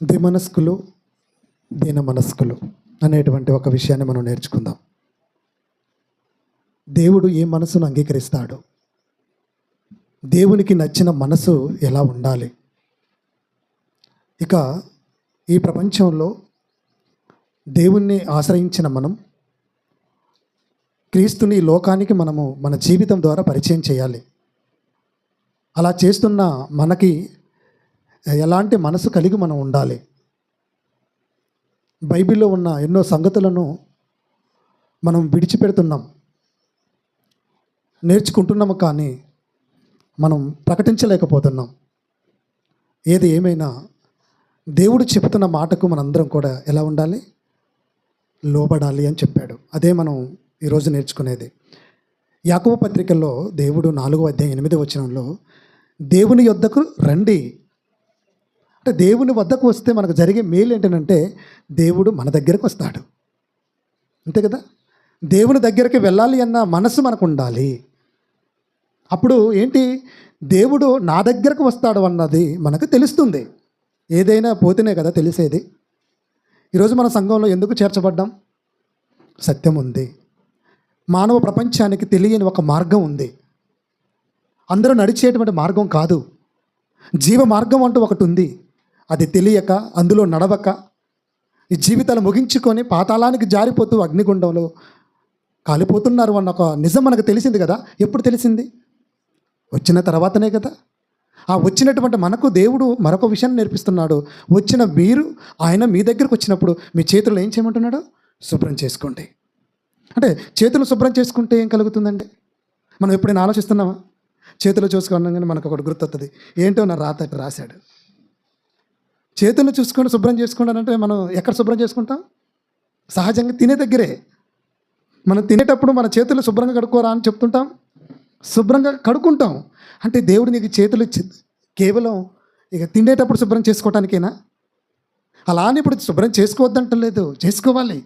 ద్విమనస్కులు, దీన మనస్కులు అనేటువంటి ఒక విషయాన్ని మనం నేర్చుకుందాం. దేవుడు ఏ మనసును అంగీకరిస్తాడు? దేవునికి నచ్చిన మనసు ఎలా ఉండాలి? ఇక ఈ ప్రపంచంలో దేవుణ్ణి ఆశ్రయించిన మనం క్రీస్తుని ఈ లోకానికి మనము మన జీవితం ద్వారా పరిచయం చేయాలి. అలా చేస్తున్న మనకి ఎలాంటి మనసు కలిగి మనం ఉండాలి? బైబిల్లో ఉన్న ఎన్నో సంగతులను మనం విడిచిపెడుతున్నాం, నేర్చుకుంటున్నాము, కానీ మనం ప్రకటించలేకపోతున్నాం. ఏది ఏమైనా దేవుడు చెబుతున్న మాటకు మనందరం కూడా ఎలా ఉండాలి? లోబడాలి అని చెప్పాడు. అదే మనం ఈరోజు నేర్చుకునేది. యాకోబు పత్రికల్లో దేవుడు 4వ అధ్యాయం 8వ వచనంలో దేవుని యొద్దకు రండి అంటే, దేవుని వద్దకు వస్తే మనకు జరిగే మేలు ఏంటంటే దేవుడు మన దగ్గరకు వస్తాడు. అంతే కదా? దేవుని దగ్గరికి వెళ్ళాలి అన్న మనసు మనకు ఉండాలి. అప్పుడు ఏంటి, దేవుడు నా దగ్గరకు వస్తాడు అన్నది మనకు తెలుస్తుంది. ఏదైనా పోతేనే కదా తెలిసేది. ఈరోజు మన సంఘంలో ఎందుకు చేర్చబడ్డాం? సత్యం ఉంది. మానవ ప్రపంచానికి తెలియని ఒక మార్గం ఉంది. అందరూ నడిచేటువంటి మార్గం కాదు, జీవ మార్గం అంటూ ఒకటి ఉంది. అది తెలియక, అందులో నడవక ఈ జీవితాలు ముగించుకొని పాతాళానికి జారిపోతూ అగ్నిగుండంలో కాలిపోతున్నారు అన్న ఒక నిజం మనకు తెలిసింది కదా. ఎప్పుడు తెలిసింది? వచ్చిన తర్వాతనే కదా. ఆ వచ్చినటువంటి మనకు దేవుడు మరొక విషయాన్ని నేర్పిస్తున్నాడు. వచ్చిన మీరు, ఆయన మీ దగ్గరకు వచ్చినప్పుడు మీ చేతులు ఏం చేయమంటున్నాడు? శుభ్రం చేసుకోండి. అంటే చేతులు శుభ్రం చేసుకుంటే ఏం కలుగుతుందండి? మనం ఎప్పుడైనా ఆలోచిస్తున్నామా? చేతులు చూసుకోగానే మనకు ఒకటి గుర్తొస్తుంది. ఏంటో నా రాత రాశాడు. చేతులు చూసుకొని శుభ్రం చేసుకోండి అంటే మనం ఎక్కడ శుభ్రం చేసుకుంటాం? సహజంగా తినే దగ్గరే. మనం తినేటప్పుడు మన చేతులు శుభ్రంగా కడుక్కోరా అని చెప్తుంటాం, శుభ్రంగా కడుక్కుంటాం. అంటే దేవుడు నీకు చేతులు కేవలం ఇక తినేటప్పుడు శుభ్రం చేసుకోవటానికేనా? అలా అని ఇప్పుడు శుభ్రం చేసుకోవద్దంటలేదు, చేసుకోవాలి.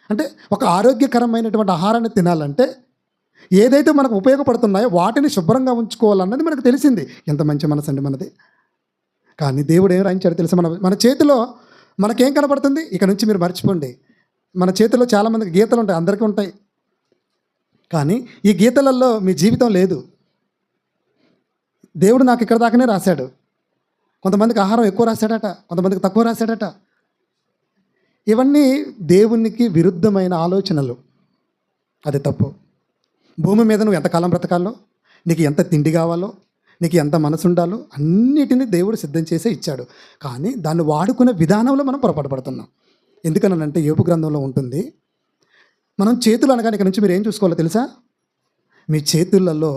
అంటే ఒక ఆరోగ్యకరమైనటువంటి ఆహారాన్ని తినాలంటే ఏదైతే మనకు ఉపయోగపడుతున్నాయో వాటిని శుభ్రంగా ఉంచుకోవాలన్నది మనకు తెలిసింది. ఎంత మంచి మనసు అండి మనది. కానీ దేవుడు ఏం రాయించాడు తెలుసా? మన చేతిలో మనకేం కనపడుతుంది? ఇక నుంచి మీరు మర్చిపోండి. మన చేతిలో చాలామందికి గీతలు ఉంటాయి, అందరికీ ఉంటాయి. కానీ ఈ గీతలలో మీ జీవితం లేదు. దేవుడు నాకు ఇక్కడ దాకానే రాశాడు. కొంతమందికి ఆహారం ఎక్కువ రాశాడట, కొంతమందికి తక్కువ రాశాడట. ఇవన్నీ దేవునికి విరుద్ధమైన ఆలోచనలు. అది తప్పు. భూమి మీద నువ్వు ఎంతకాలం బ్రతకాలో, నీకు ఎంత తిండి కావాలో, నీకు ఎంత మనసు ఉండాలో అన్నిటినీ దేవుడు సిద్ధం చేసే ఇచ్చాడు. కానీ దాన్ని వాడుకునే విధానంలో మనం పొరపాటు పడుతున్నాం. ఎందుకనంటే యోబు గ్రంథంలో ఉంటుంది. మనం చేతులు అనగానే ఇక్కడ నుంచి మీరు ఏం చూసుకోవాలో తెలుసా? మీ చేతులలో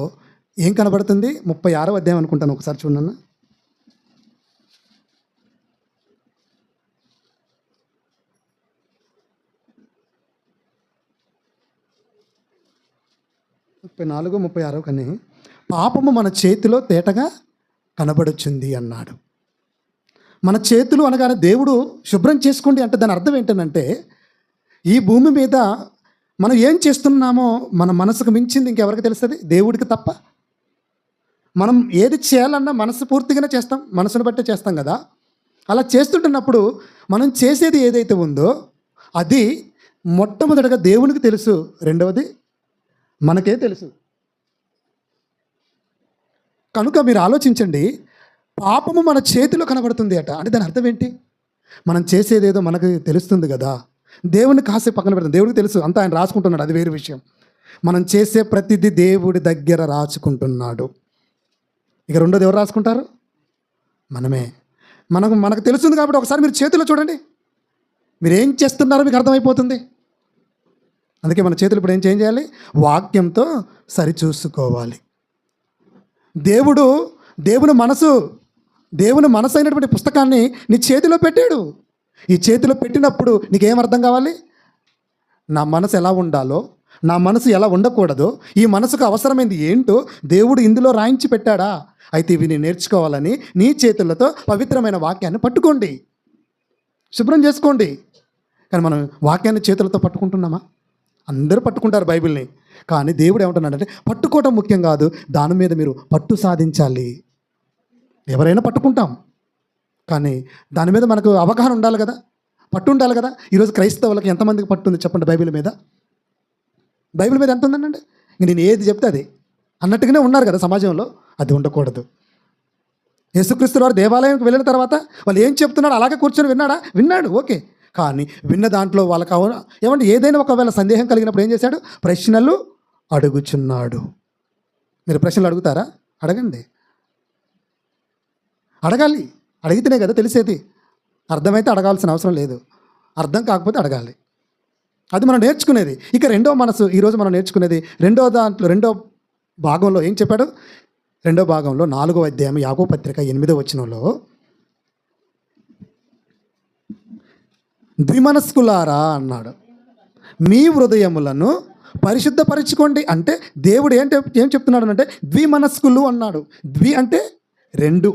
ఏం కనబడుతుంది? 36వ అధ్యాయం అనుకుంటాను, ఒకసారి చూడన్న. ముప్పై 36 కానీ పాపము మన చేతిలో తేటగా కనబడుచుంది అన్నాడు. మన చేతులు అనగానే దేవుడు శుభ్రం చేసుకోండి అంటే దాని అర్థం ఏంటంటే, ఈ భూమి మీద మనం ఏం చేస్తున్నామో మన మనసుకు మించింది ఇంకెవరికి తెలుస్తుంది? దేవుడికి తప్ప. మనం ఏది చేయాలన్నా మనసు పూర్తిగానే చేస్తాం, మనసును బట్టే చేస్తాం కదా. అలా చేస్తుంటున్నప్పుడు మనం చేసేది ఏదైతే ఉందో అది మొట్టమొదటిగా దేవునికి తెలుసు, రెండవది మనకే తెలుసు. కనుక మీరు ఆలోచించండి, పాపము మన చేతిలో కనబడుతుంది అట అంటే దాని అర్థం ఏంటి? మనం చేసేదేదో మనకు తెలుస్తుంది కదా. దేవుని కాసేపు పక్కన పెడతాం, దేవుడికి తెలుసు, అంతా ఆయన రాసుకుంటున్నాడు, అది వేరే విషయం. మనం చేసే ప్రతిదీ దేవుడి దగ్గర రాసుకుంటున్నాడు. ఇక రెండోది ఎవరు రాసుకుంటారు? మనమే. మనకు తెలుస్తుంది కాబట్టి ఒకసారి మీరు చేతిలో చూడండి, మీరు ఏం చేస్తున్నారో మీకు అర్థమైపోతుంది. అందుకే మన చేతులు ఇప్పుడు ఏం చేయాలి? వాక్యంతో సరిచూసుకోవాలి. దేవుని మనసు అయినటువంటి పుస్తకాన్ని నీ చేతిలో పెట్టాడు. ఈ చేతిలో పెట్టినప్పుడు నీకేం అర్థం కావాలి? నా మనసు ఎలా ఉండాలో, నా మనసు ఎలా ఉండకూడదో, ఈ మనసుకు అవసరమైంది ఏంటో దేవుడు ఇందులో రాయించి పెట్టాడా? అయితే ఇవి నేను నేర్చుకోవాలని నీ చేతులతో పవిత్రమైన వాక్యాన్ని పట్టుకోండి, శుభ్రం చేసుకోండి. కానీ మనం వాక్యాన్ని చేతులతో పట్టుకుంటున్నామా? అందరూ పట్టుకుంటారు బైబిల్ని. కానీ దేవుడు ఏమంటున్నాడంటే పట్టుకోవటం ముఖ్యం కాదు, దాని మీద మీరు పట్టు సాధించాలి. ఎవరైనా పట్టుకుంటాం, కానీ దాని మీద మనకు అవగాహన ఉండాలి కదా, పట్టు ఉండాలి కదా. ఈరోజు క్రైస్తవులకి ఎంతమందికి పట్టు ఉంది చెప్పండి? బైబిల్ మీద ఎంత ఉందండి? ఇంక నేను ఏది చెప్తే అది అన్నట్టుగానే ఉన్నారు కదా సమాజంలో. అది ఉండకూడదు. యేసుక్రీస్తు వారు దేవాలయంకి వెళ్ళిన తర్వాత వాళ్ళు ఏం చెప్తున్నాడు అలాగే కూర్చొని విన్నాడు, ఓకే. కానీ విన్న దాంట్లో వాళ్ళకి ఏమంటే ఏదైనా ఒకవేళ సందేహం కలిగినప్పుడు ఏం చేశాడు? ప్రశ్నలు అడుగుచున్నాడు. మీరు ప్రశ్నలు అడుగుతారా? అడగండి, అడగాలి. అడిగితేనే కదా తెలిసేది. అర్థమైతే అడగాల్సిన అవసరం లేదు, అర్థం కాకపోతే అడగాలి. అది మనం నేర్చుకునేది. ఇక రెండో మనసు ఈరోజు మనం నేర్చుకునేది రెండో భాగంలో ఏం చెప్పాడు? రెండో భాగంలో 4వ అధ్యాయం యాకోబు పత్రిక 8వ వచనంలో, ద్విమనస్కులారా అన్నాడు, మీ హృదయములను పరిశుద్ధపరచుకోండి. అంటే దేవుడు ఏం చెప్తున్నాడు అంటే ద్విమనస్కులు అన్నాడు. ద్వి అంటే రెండు,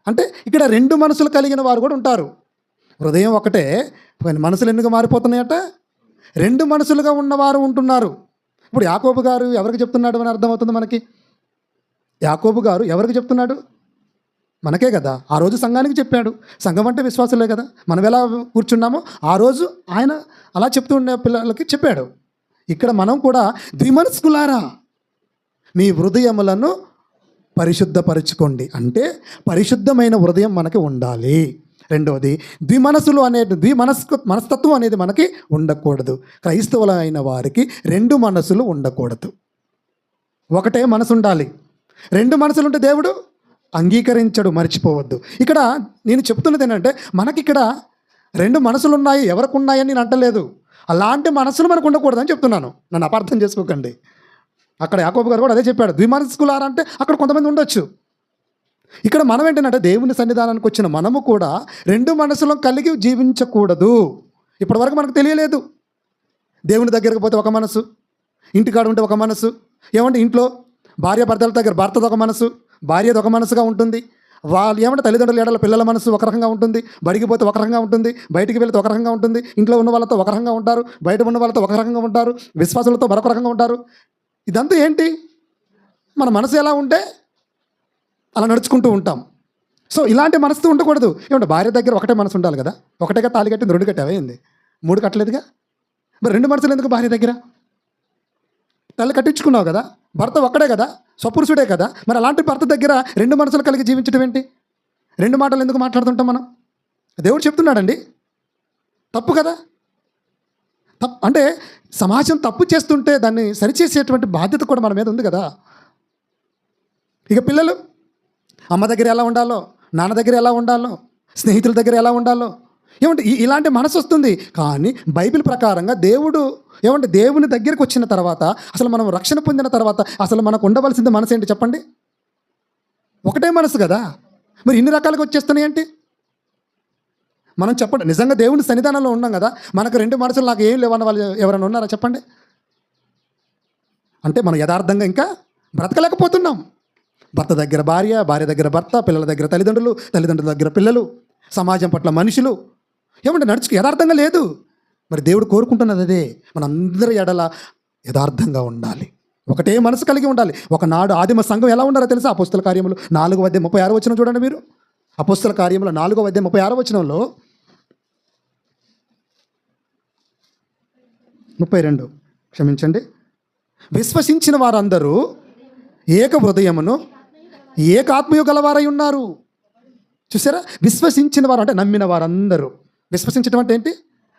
అంటే ఇక్కడ రెండు మనసులు కలిగిన వారు కూడా ఉంటారు. హృదయం ఒకటే, కానీ మనసులు ఎందుకు మారిపోతున్నాయట? రెండు మనసులుగా ఉన్నవారు ఉంటున్నారు. ఇప్పుడు యాకోబు గారు ఎవరికి చెప్తున్నాడు అని అర్థమవుతుంది మనకి. యాకోబు గారు ఎవరికి చెప్తున్నాడు? మనకే కదా. ఆ రోజు సంఘానికి చెప్పాడు. సంఘం అంటే విశ్వాసులే కదా. మనం ఎలా కూర్చున్నామో ఆ రోజు ఆయన అలా చెప్తూ ఉండే పిల్లలకి చెప్పాడు. ఇక్కడ మనం కూడా ద్విమనస్కులారా మీ హృదయములను పరిశుద్ధపరచుకోండి. అంటే పరిశుద్ధమైన హృదయం మనకి ఉండాలి. రెండవది మనస్తత్వం అనేది మనకి ఉండకూడదు. క్రైస్తవులైన వారికి రెండు మనసులు ఉండకూడదు, ఒకటే మనసు ఉండాలి. రెండు మనసులు ఉంటే దేవుడు అంగీకరించడు, మర్చిపోవద్దు. ఇక్కడ నేను చెప్తున్నది ఏంటంటే మనకి ఇక్కడ రెండు మనసులు ఉన్నాయి, ఎవరికి ఉన్నాయని నేను అంటలేదు. అలాంటి మనసులు మనకు ఉండకూడదని చెప్తున్నాను, నన్ను అపార్థం చేసుకోకండి. అక్కడ యాకోబు గారు కూడా అదే చెప్పాడు. ద్విమనస్కులారా అంటే అక్కడ కొంతమంది ఉండొచ్చు. ఇక్కడ మనం ఏంటంటే దేవుని సన్నిధానానికి వచ్చిన మనము కూడా రెండు మనసులు కలిగి జీవించకూడదు. ఇప్పటివరకు మనకు తెలియలేదు. దేవుని దగ్గరకు పోతే ఒక మనసు, ఇంటికాడ ఉంటే ఒక మనసు. ఏమంటే ఇంట్లో భార్య భర్తల దగ్గర భర్తది ఒక మనసు, భార్యది ఒక మనసుగా ఉంటుంది. వాళ్ళు ఏమంటే తల్లిదండ్రుల ఏడల పిల్లల మనసు ఒక రకంగా ఉంటుంది, బడికి పోతే ఒక రకంగా ఉంటుంది, బయటికి వెళ్తే ఒక రకంగా ఉంటుంది, ఇంట్లో ఉన్న వాళ్ళతో ఒక రకంగా ఉంటారు, బయట ఉన్న వాళ్ళతో ఒక రకంగా ఉంటారు, విశ్వాసులతో మరొక రకంగా ఉంటారు. ఇదంతా ఏంటి? మన మనసు ఎలా ఉంటే అలా నడుచుకుంటూ ఉంటాం. సో ఇలాంటి మనసుతో ఉండకూడదు. ఏమంటే భార్య దగ్గర ఒకటే మనసు ఉండాలి కదా. ఒకటేగా తాళి కట్టింది, రెండు కట్టావే ఏంది? మూడు కట్టలేదుగా. మరి రెండు మనసులు ఎందుకు భార్య దగ్గర? తల్లి కట్టించుకున్నావు కదా, భర్త ఒక్కడే కదా, స్వపురుషుడే కదా. మరి అలాంటి భర్త దగ్గర రెండు మనసులు కలిగి జీవించడం ఏంటి? రెండు మాటలు ఎందుకు మాట్లాడుతుంటాం మనం? దేవుడు చెప్తున్నాడండి, తప్పు కదా. అంటే సమాజం తప్పు చేస్తుంటే దాన్ని సరిచేసేటువంటి బాధ్యత కూడా మన మీద ఉంది కదా. ఇక పిల్లలు అమ్మ దగ్గర ఎలా ఉండాలో, నాన్న దగ్గర ఎలా ఉండాలో, స్నేహితుల దగ్గర ఎలా ఉండాలో, ఏమంటే ఇలాంటి మనసు వస్తుంది. కానీ బైబిల్ ప్రకారంగా దేవుని దగ్గరికి వచ్చిన తర్వాత, అసలు మనం రక్షణ పొందిన తర్వాత అసలు మనకు ఉండవలసింది మనసు ఏంటి చెప్పండి? ఒకటే మనసు కదా. మరి ఇన్ని రకాలుగా వచ్చేస్తున్నాయి ఏంటి? మనం చెప్పండి, నిజంగా దేవుని సన్నిధానంలో ఉన్నాం కదా, మనకు రెండు మనసులు నాకు ఏం లేవన్న వాళ్ళు ఎవరైనా ఉన్నారా చెప్పండి? అంటే మనం యథార్థంగా ఇంకా బ్రతకలేకపోతున్నాం. భర్త దగ్గర భార్య, భార్య దగ్గర భర్త, పిల్లల దగ్గర తల్లిదండ్రులు, తల్లిదండ్రుల దగ్గర పిల్లలు, సమాజం పట్ల మనుషులు, ఏమంటే యథార్థంగా లేదు. మరి దేవుడు కోరుకుంటున్నది అదే, మనందరి ఎడల యథార్థంగా ఉండాలి, ఒకటే మనసు కలిగి ఉండాలి. ఒకనాడు ఆదిమ సంఘం ఎలా ఉండాలో తెలుసా? అపోస్తల కార్యములు 4:36 వచనం చూడండి మీరు. అపోస్తల కార్యములు 4:36 32 క్షమించండి. విశ్వసించిన వారందరూ ఏక హృదయమును ఏక ఆత్మయు గలవారై ఉన్నారు. చూసారా? విశ్వసించిన వారు అంటే నమ్మిన వారందరూ. విశ్వసించడం అంటే ఏంటి?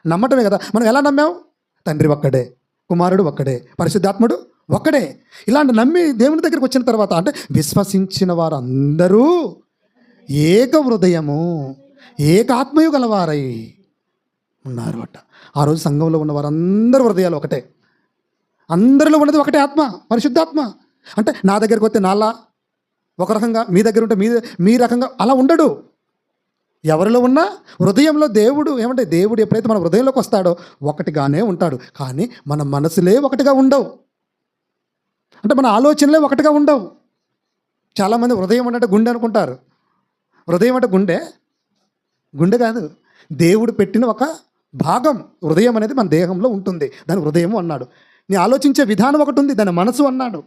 నమ్మటమే కదా. మనం ఎలా నమ్మాం? తండ్రి ఒక్కడే, కుమారుడు ఒక్కడే, పరిశుద్ధాత్ముడు ఒక్కడే. ఇలాంటి నమ్మి దేవుని దగ్గరికి వచ్చిన తర్వాత అంటే విశ్వసించిన వారందరూ ఏక హృదయము ఏక ఆత్మయు గలవారై ఉన్నారు అట. ఆ రోజు సంఘంలో ఉన్న వారందరూ హృదయాలు ఒకటే, అందరిలో ఉన్నది ఒకటే ఆత్మ, పరిశుద్ధాత్మ. అంటే నా దగ్గరికి వస్తే నాలా ఒక రకంగా, మీ దగ్గర ఉంటే మీ రకంగా అలా ఉండడు. ఎవరిలో ఉన్నా హృదయంలో దేవుడు ఎప్పుడైతే మన హృదయంలోకి వస్తాడో ఒకటిగానే ఉంటాడు. కానీ మన మనసులే ఒకటిగా ఉండవు, అంటే మన ఆలోచనలే ఒకటిగా ఉండవు. చాలామంది హృదయం అంటే గుండె అనుకుంటారు. హృదయం అంటే గుండె కాదు, దేవుడు పెట్టిన ఒక భాగం. హృదయం అనేది మన దేహంలో ఉంటుంది, దాని హృదయము అన్నాడు. నీ ఆలోచించే విధానం ఒకటి ఉంది, దాని మనసు అన్నాడు.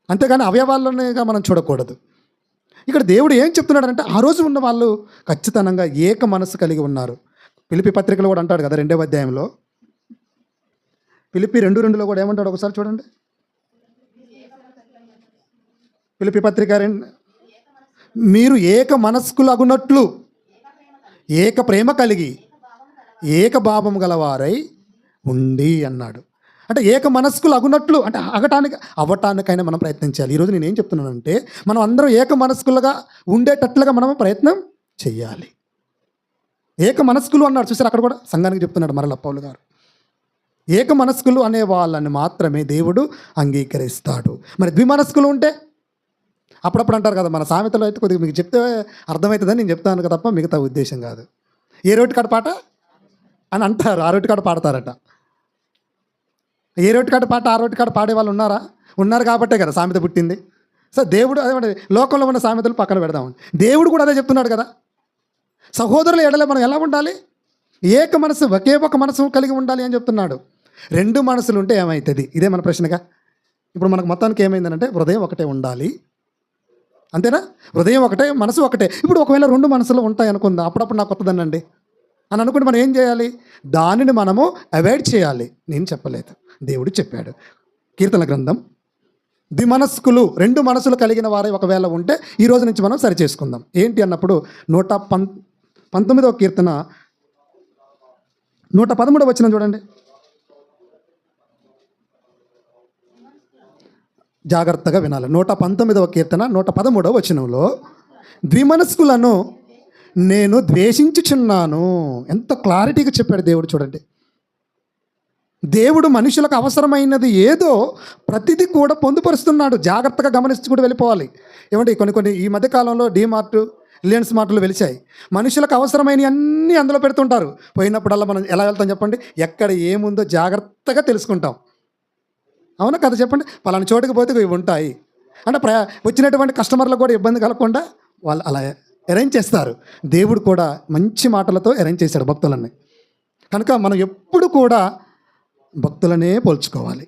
అంతేగాని అవయవాల్లోనేగా మనం చూడకూడదు. ఇక్కడ దేవుడు ఏం చెప్తున్నాడంటే ఆ రోజు ఉన్న వాళ్ళు ఖచ్చితంగా ఏక మనసు కలిగి ఉన్నారు. ఫిలిప్పీ పత్రికలో కూడా అంటాడు కదా 2వ అధ్యాయంలో, ఫిలిప్పీ 2:2లో కూడా ఏమంటాడు ఒకసారి చూడండి. ఫిలిప్పీ పత్రిక మీరు ఏక మనస్కులగునట్లు ఏక ప్రేమ కలిగి ఏక భావం గలవారై ఉండి అన్నాడు. అంటే ఏక మనస్కులు అగునట్లు అంటే అవ్వటానికైనా మనం ప్రయత్నించాలి. ఈరోజు నేను ఏం చెప్తున్నానంటే మనం అందరం ఏక మనస్కులుగా ఉండేటట్లుగా మనం ప్రయత్నం చేయాలి. ఏక మనస్కులు అన్నాడు చూసారు, అక్కడ కూడా సంఘానికి చెప్తున్నాడు మరలా పౌలు గారు. ఏక మనస్కులు అనే వాళ్ళని మాత్రమే దేవుడు అంగీకరిస్తాడు. మరి ద్విమనస్కులు ఉంటే అప్పుడప్పుడు అంటారు కదా, మన సామెతలో అయితే కొద్దిగా మీకు చెప్తే అర్థమవుతుందని నేను చెప్తాను కదా తప్ప మిగతా ఉద్దేశం కాదు. ఏ రోటి కాడ పాట అని అంటారు, ఆ రోటి కాడ పాడతారట. ఏ రోటి కాడ పాట ఆ రోటి కాడ పాడే వాళ్ళు ఉన్నారా? ఉన్నారు కాబట్టే కదా సామెత పుట్టింది. సో దేవుడు అదే లోకంలో ఉన్న సామెతలు పక్కన పెడదాం. దేవుడు కూడా అదే చెప్తున్నాడు కదా, సహోదరుల ఎడల మనం ఎలా ఉండాలి? ఏక మనసు, ఒకే ఒక మనసు కలిగి ఉండాలి అని చెప్తున్నాడు. 2 మనసులు ఉంటే ఏమవుతుంది? ఇదే మన ప్రశ్నగా. ఇప్పుడు మనకు మొత్తానికి ఏమైందనంటే హృదయం ఒకటే ఉండాలి, అంతేనా? హృదయం ఒకటే, మనసు ఒకటే. ఇప్పుడు ఒకవేళ 2 మనసులు ఉంటాయి అనుకుందాం, అప్పుడప్పుడు నాకు కొత్తదనండి అని అనుకుంటే మనం ఏం చేయాలి? దానిని మనము అవాయిడ్ చేయాలి. నేను చెప్పలేదు, దేవుడు చెప్పాడు. కీర్తన గ్రంథం, ద్విమనస్కులు 2 మనసులు కలిగిన వారే ఒకవేళ ఉంటే ఈ రోజు నుంచి మనం సరి చేసుకుందాం. ఏంటి అన్నప్పుడు 119వ కీర్తన 113వ వచనం చూడండి. జాగ్రత్తగా వినాలి. 119వ కీర్తన 113వ వచనంలో ద్విమనస్కులను నేను ద్వేషించుచున్నాను. ఎంత క్లారిటీగా చెప్పాడు దేవుడు చూడండి. దేవుడు మనుషులకు అవసరమైనది ఏదో ప్రతిదీ కూడా పొందుపరుస్తున్నాడు. జాగ్రత్తగా గమనిస్తూ కూడా వెళ్ళిపోవాలి. ఏమంటే కొన్ని ఈ మధ్యకాలంలో డీమార్ట్, రిలయన్స్ మార్ట్లు వెలిచాయి. మనుషులకు అవసరమైనవి అన్నీ అందులో పెడుతుంటారు. పోయినప్పుడల్లా మనం ఎలా వెళ్తాం చెప్పండి? ఎక్కడ ఏముందో జాగ్రత్తగా తెలుసుకుంటాం. అవునా కదా చెప్పండి? పలానా చోటుకు పోతే ఇవి ఉంటాయి అంటే వచ్చినటువంటి కస్టమర్లకు కూడా ఇబ్బంది కలగకుండా వాళ్ళు అలా అరేంజ్ చేస్తారు. దేవుడు కూడా మంచి మాటలతో అరేంజ్ చేశాడు భక్తులన్నీ. కనుక మనం ఎప్పుడు కూడా భక్తులనే పోల్చుకోవాలి.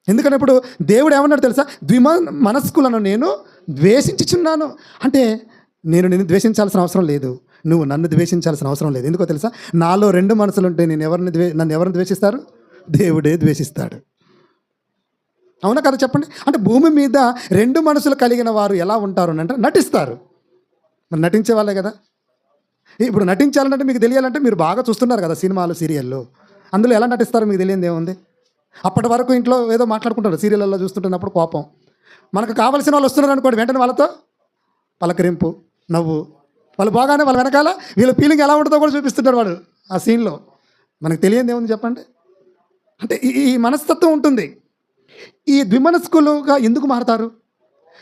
ఎందుకంటే ఇప్పుడు దేవుడు ఏమన్నాడు తెలుసా? మనస్కులను నేను ద్వేషించుచున్నాను అంటే నేను నిన్ను ద్వేషించాల్సిన అవసరం లేదు, నువ్వు నన్ను ద్వేషించాల్సిన అవసరం లేదు. ఎందుకో తెలుసా? నాలో 2 మనసులు ఉంటే నన్ను ఎవరిని ద్వేషిస్తారు? దేవుడే ద్వేషిస్తాడు. అవునా కదా చెప్పండి? అంటే భూమి మీద 2 మనసులు కలిగిన వారు ఎలా ఉంటారు అంటే నటిస్తారు. మరి నటించే వాళ్ళే కదా. ఇప్పుడు నటించాలంటే మీకు తెలియాలంటే మీరు బాగా చూస్తున్నారు కదా సినిమాలు, సీరియళ్ళు. అందులో ఎలా నటిస్తారో మీకు తెలియదు ఏముంది. అప్పటి వరకు ఇంట్లో ఏదో మాట్లాడుకుంటారు, సీరియళ్ళల్లో చూస్తుంటున్నప్పుడు కోపం. మనకు కావాల్సిన వాళ్ళు వస్తున్నారు అనుకోండి, వెంటనే వాళ్ళతో పలకరింపు, నవ్వు. వాళ్ళు బాగానే వాళ్ళ వెనకాల వీళ్ళ ఫీలింగ్ ఎలా ఉంటుందో కూడా చూపిస్తుంటాడు వాడు ఆ సీన్లో. మనకు తెలియదు ఏముంది చెప్పండి. అంటే ఈ మనస్తత్వం ఉంటుంది. ఈ ద్విమనస్కులుగా ఎందుకు మారతారు?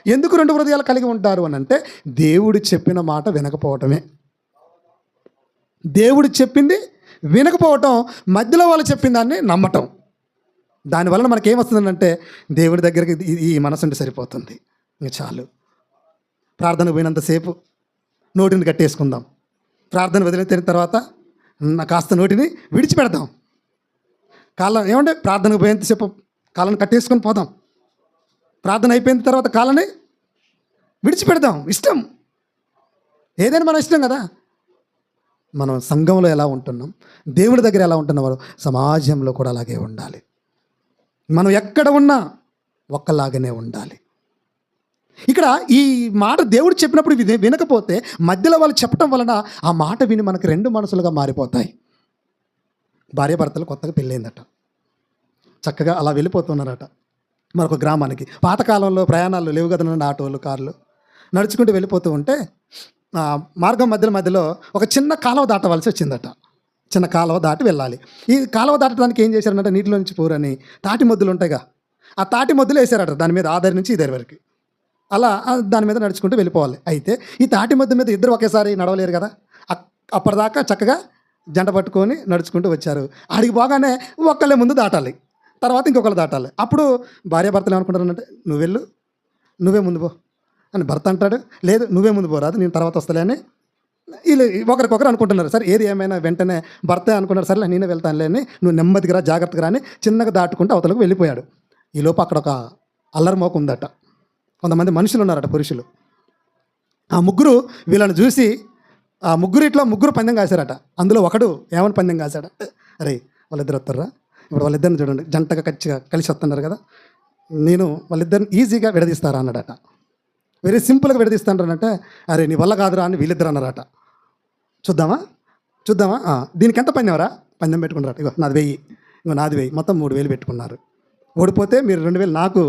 ఎందుకు 2 హృదయాలు కలిగి ఉంటారు అని అంటే దేవుడు చెప్పిన మాట వినకపోవటమే. దేవుడు చెప్పింది వినకపోవటం, మధ్యలో వాళ్ళు చెప్పిన దాన్ని నమ్మటం. దానివల్ల మనకేమొస్తుందంటే దేవుడి దగ్గరికి ఈ మనసు ఉంటే సరిపోతుంది, ఇంకా చాలు. ప్రార్థన పోయినంతసేపు నోటిని కట్టేసుకుందాం. ప్రార్థన వదిలిన తర్వాత కాస్త నోటిని విడిచిపెడదాం. ఏమంటే ప్రార్థనకు పోయేంతసేపు కాళ్ళని కట్టేసుకొని పోదాం. ప్రార్థన అయిపోయిన తర్వాత కాళ్ళని విడిచిపెడదాం. ఇష్టం ఏదైనా మన ఇష్టం కదా. మనం సంఘంలో ఎలా ఉంటున్నాం, దేవుడి దగ్గర ఎలా ఉంటున్నామో సమాజంలో కూడా అలాగే ఉండాలి. మనం ఎక్కడ ఉన్నా ఒక్కలాగానే ఉండాలి. ఇక్కడ ఈ మాట దేవుడు చెప్పినప్పుడు వినకపోతే మధ్యలో వాళ్ళు చెప్పటం వలన ఆ మాట విని మనకు 2 మనసులుగా మారిపోతాయి. భార్యాభర్తలు కొత్తగా పెళ్ళైందట, చక్కగా అలా వెళ్ళిపోతున్నారట మరొక గ్రామానికి. పాతకాలంలో ప్రయాణాలు లేవు కదండి, ఆటోలు, కార్లు. నడుచుకుంటూ వెళ్ళిపోతూ ఉంటే మార్గం మధ్యలో ఒక చిన్న కాలువ దాటవలసి వచ్చిందట. చిన్న కాలువ దాటి వెళ్ళాలి. ఈ కాలువ దాటడానికి ఏం చేశారంటే నీటిలో నుంచి పూరని తాటి మొద్దులు ఉంటాయిగా, ఆ తాటి మొద్దులు వేసారట దాని మీద, ఆధారి నుంచి ఇద్దరి వరకు. అలా దాని మీద నడుచుకుంటూ వెళ్ళిపోవాలి. అయితే ఈ తాటి మొద్దు మీద ఇద్దరు ఒకేసారి నడవలేరు కదా. అప్పటిదాకా చక్కగా జంట పట్టుకొని నడుచుకుంటూ వచ్చారు. ఆడికి పోగానే ఒక్కళ్ళే ముందు దాటాలి, తర్వాత ఇంకొకరు దాటాలి. అప్పుడు భార్యాభర్తలు ఏమనుకుంటారంటే నువ్వు వెళ్ళు, నువ్వే ముందు పో అని భర్త అంటాడు. లేదు నువ్వే ముందు పోరాదు, నేను తర్వాత వస్తలే అని వీళ్ళు ఒకరికొకరు అనుకుంటున్నారు. సరే ఏది ఏమైనా వెంటనే భర్త అనుకున్నారు, సరే నేనే వెళ్తానులే అని, నువ్వు నెమ్మదిగా రా, జాగ్రత్తగా రాని చిన్నగా దాటుకుంటూ అవతలకు వెళ్ళిపోయాడు. ఈలోపు అక్కడ ఒక అల్లరి మోక ఉందట. కొంతమంది మనుషులు ఉన్నారట, పురుషులు. ఆ ముగ్గురు వీళ్ళని చూసి ఆ ముగ్గురిట్లో ముగ్గురు పందెం కాశారట. అందులో ఒకడు ఏమని పందెం కాశాడు, అరే వాళ్ళిద్దరు వస్తారా, ఇప్పుడు వాళ్ళిద్దరిని చూడండి జంటగా కలిసి వస్తున్నారు కదా, నేను వాళ్ళిద్దరిని ఈజీగా విడదీస్తారా అన్నాడట. వెరీ సింపుల్గా విడదీస్తానంటే, అరే నీ వల్ల కాదురా అని వీళ్ళిద్దరు అన్నారట. చూద్దామా చూద్దామా దీనికి ఎంత పందెంరా, పందెం పెట్టుకున్నారట. ఇగో నాది 1000, ఇగో నాది 1000, మొత్తం 3000 పెట్టుకున్నారు. ఓడిపోతే మీరు 2000 నాకు,